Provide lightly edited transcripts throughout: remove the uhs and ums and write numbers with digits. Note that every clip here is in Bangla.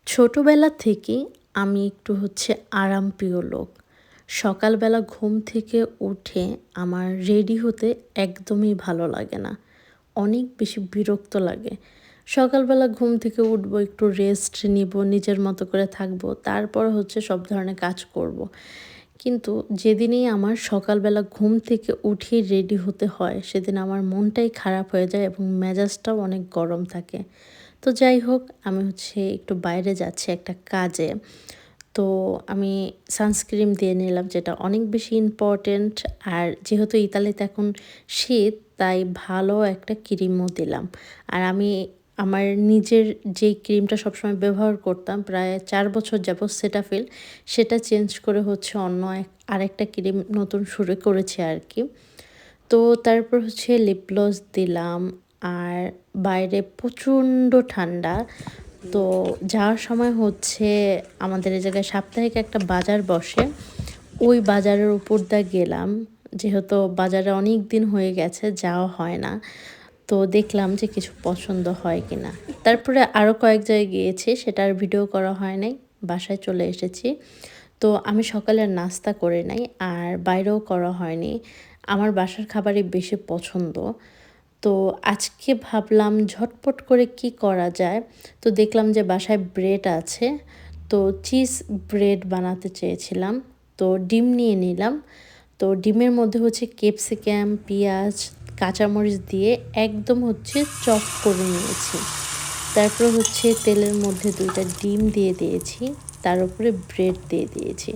ছোটবেলা থেকেই আমি একটু আরামপ্রিয় লোক। সকালবেলা ঘুম থেকে উঠে আমার রেডি হতে একদমই ভালো লাগে না। অনেক বেশি বিরক্ত লাগে। সকালবেলা ঘুম থেকে উঠবো, একটু রেস্ট নিবো, নিজের মতো করে থাকবো। তারপর সব ধরনের কাজ করব। কিন্তু যেদিনই আমার সকালবেলা ঘুম থেকে উঠেই রেডি হতে হয়, সেদিন আমার মনটাই খারাপ হয়ে যায় এবং মেজাজটাও অনেক গরম থাকে। তো যাই হোক, আমি একটু বাইরে যাচ্ছি একটা কাজে। তো আমি সানস্ক্রিন দিয়ে নিলাম, যেটা অনেক বেশি ইম্পর্টেন্ট। আর যেহেতু ইতালিতে এখন শীত, তাই ভালো একটা ক্রিমও দিলাম। আর আমি আমার নিজের যেই ক্রিমটা সবসময় ব্যবহার করতাম প্রায় ৪ বছর যাবৎ, সেটাফিল, সেটা চেঞ্জ করে অন্য আরেকটা ক্রিম নতুন শুরু করেছি আর কি। তো তারপর লিপ গ্লস দিলাম। আর বাইরে প্রচণ্ড ঠান্ডা। তো যাওয়ার সময় আমাদের এই জায়গায় সাপ্তাহিক একটা বাজার বসে। ওই বাজারের উপর দিয়ে গেলাম। যেহেতু বাজারে অনেক দিন হয়ে গেছে, যাওয়া হয় না। তো দেখলাম যে কিছু পছন্দ হয় কিনা। তারপরে আরও কয়েক জায়গায় গিয়েছি, সেটার ভিডিও করা হয় নাই। বাসায় চলে এসেছি। তো আমি সকালের নাস্তা করে নাই, আর বাইরেও করা হয়নি। আমার বাসার খাবারই বেশি পছন্দ। তো আজকে ভাবলাম ঝটপট করে কি করা যায়। তো দেখলাম যে বাসায় ব্রেড আছে। তো চিজ ব্রেড বানাতে চেয়েছিলাম। তো ডিম নিয়ে নিলাম। তো ডিমের মধ্যে ক্যাপসিকাম, পেঁয়াজ, কাঁচামরিচ দিয়ে একদম চপ করে নিয়েছি। তারপর তেলের মধ্যে ২টা ডিম দিয়ে দিয়েছি। তার উপরে ব্রেড দিয়ে দিয়েছি।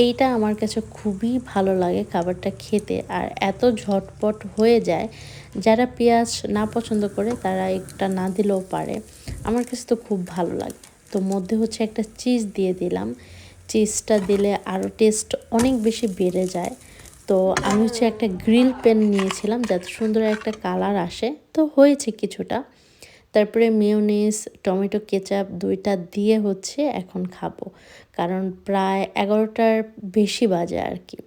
এইটা আমার কাছে খুবই ভালো লাগে খাবারটা খেতে, আর এত ঝটপট হয়ে যায়। যারা পেঁয়াজ না পছন্দ করে তারা একটা না দিলেও পারে। আমার কাছে তো খুব ভালো লাগে। তো মধ্যে একটা চিজ দিয়ে দিলাম। চিজটা দিলে আরও টেস্ট অনেক বেশি বেড়ে যায়। তো আমি একটা গ্রিল প্যান নিয়েছিলাম, যাতে সুন্দর একটা কালার আসে। তো হয়েছে কিছুটা। তারপরে মেয়োনিজ, টমেটো কেচাপ ২টা দিয়ে এখন খাবো। কারণ প্রায় ১১টার বেশি বাজে আর কি।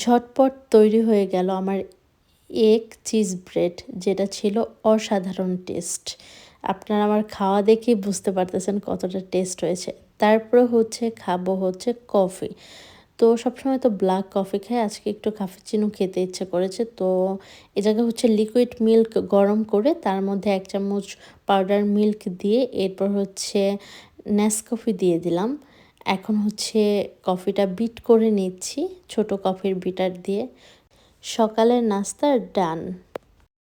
ঝটপট তৈরি হয়ে গেল আমার এগ চিজ ব্রেড, যেটা ছিল অসাধারণ টেস্ট। আপনারা আমার খাওয়া দেখেই বুঝতে পারতেছেন কতটা টেস্ট হয়েছে। তারপরে খাবো কফি। তো সবসময় তো ব্ল্যাক কফি খাই, আজকে একটু ক্যাপুচিনো খেতে ইচ্ছে করেছে। তো এ জায়গায় লিকুইড মিল্ক গরম করে তার মধ্যে ১ চামচ পাউডার মিল্ক দিয়ে এরপর নেসক্যাফে দিয়ে দিলাম। এখন কফিটা বিট করে নিচ্ছি ছোট কফির বিটার দিয়ে। সকালের নাস্তা ডান।